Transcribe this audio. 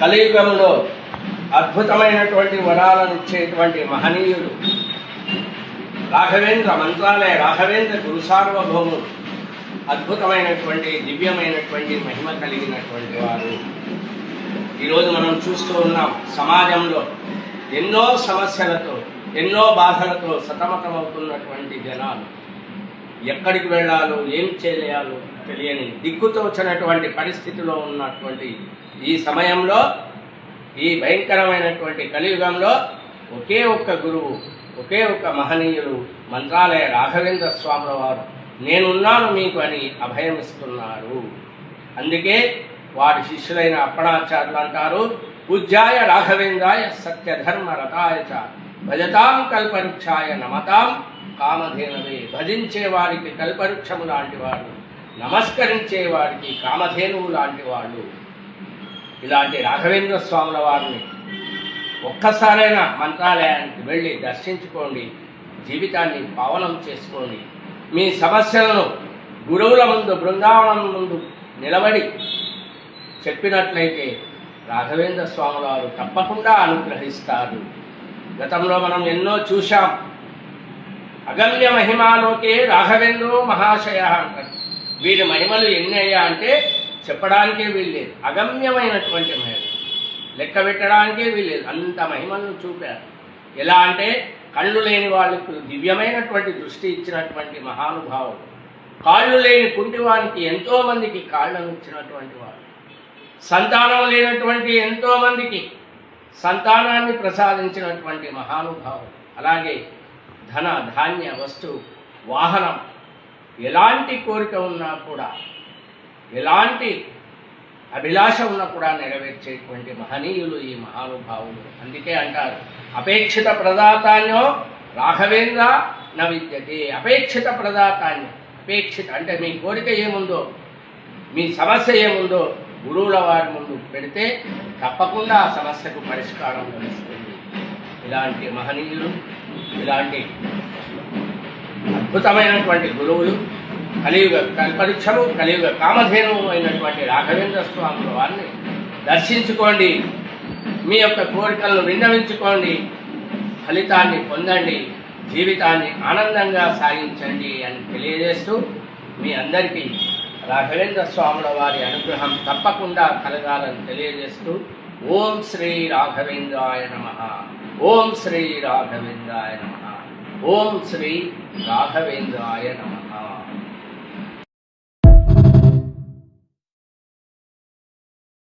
కలియుగంలో అద్భుతమైనటువంటి వరాలను ఇచ్చేటువంటి మహనీయుడు రాఘవేంద్ర మంత్రాలయ రాఘవేంద్ర గురు సార్వభౌముడు. అద్భుతమైనటువంటి దివ్యమైనటువంటి మహిమ కలిగినటువంటి వారు. ఈరోజు మనం చూస్తూ ఉన్నాం, సమాజంలో ఎన్నో సమస్యలతో ఎన్నో బాధలతో సతమతమవుతున్నటువంటి జనాలు ఎక్కడికి వెళ్ళాలో ఏం చేయాలో తెలియని దిక్కుతోచనటువంటి పరిస్థితిలో ఉన్నటువంటి ఈ సమయంలో, ఈ భయంకరమైనటువంటి కలియుగంలో ఒకే ఒక్క గురువు, ఒకే ఒక్క మహనీయులు మంత్రాలయ రాఘవేంద్ర స్వాముల వారు నేనున్నాను మీకు అని అభయమిస్తున్నారు. అందుకే వారి శిష్యులైన అప్పణాచార్యులు అంటారు, పూజ్యాయ రాఘవేంద్రాయ సత్యధర్మ రతాయ చ భజతాం కల్పవృక్షాయ నమతాం కామధేనవే. భజించే వారికి కల్పవృక్షము లాంటి వాడు, నమస్కరించే వారికి కామధేనువు లాంటి వాళ్ళు. ఇలాంటి రాఘవేంద్ర స్వాముల వారిని ఒక్కసారైనా మంత్రాలయానికి వెళ్ళి దర్శించుకోండి, జీవితాన్ని పావనం చేసుకోండి. మీ సమస్యలను గురువుల ముందు, బృందావనం ముందు నిలబడి చెప్పినట్లయితే రాఘవేంద్ర స్వాముల వారు తప్పకుండా అనుగ్రహిస్తారు. గతంలో మనం ఎన్నో చూశాం. అగమ్య మహిమాలోకే రాఘవేంద్రో మహాశయ అంటారు. వీరి మహిమలు ఎన్ని అయ్యా అంటే చెప్పడానికే వీల్లేదు. అగమ్యమైనటువంటి మహిమ, లెక్క పెట్టడానికే వీల్లేదు. అంత మహిమలను చూపారు. ఎలా అంటే కళ్ళు లేని వాళ్ళకు దివ్యమైనటువంటి దృష్టి ఇచ్చినటువంటి మహానుభావుడు, కాళ్ళు లేని కుంటివానికి ఎంతోమందికి కాళ్ళను ఇచ్చినటువంటి వాడు, సంతానం లేనటువంటి ఎంతోమందికి సంతానాన్ని ప్రసాదించినటువంటి మహానుభావుడు. అలాగే ధన ధాన్య వస్తు వాహనం ఎలాంటి కోరిక ఉన్నా కూడా, ఎలాంటి అభిలాష ఉన్నా కూడా నెరవేర్చేటువంటి మహనీయులు ఈ మహానుభావులు. అందుకే అంటారు, అపేక్షిత ప్రదాతాన్యో రాఘవేంద్ర న విద్యతే. అపేక్షిత ప్రదాతాన్యం, అపేక్షిత అంటే మీ కోరిక ఏముందో, మీ సమస్య ఏముందో గురువుల వారి ముందు పెడితే తప్పకుండా ఆ సమస్యకు పరిష్కారం లభిస్తుంది. ఇలాంటి మహనీయులు, ఇలాంటి అద్భుతమైనటువంటి గురువులు, కలియుగ కల్పవృక్షము, కలియుగ కామధేనువు అయినటువంటి రాఘవేంద్ర స్వాముల వారిని దర్శించుకోండి, మీ యొక్క కోరికలను విన్నవించుకోండి, ఫలితాన్ని పొందండి, జీవితాన్ని ఆనందంగా సాగించండి అని తెలియజేస్తూ మీ అందరికీ రాఘవేంద్ర స్వాముల వారి అనుగ్రహం తప్పకుండా కలగాలని తెలియజేస్తూ ఓం శ్రీ రాఘవేంద్రాయ నమః, ఓం శ్రీ రాఘవేంద్రాయ నమః, ఓం శ్రీ రాఘవేంద్రాయ నమః.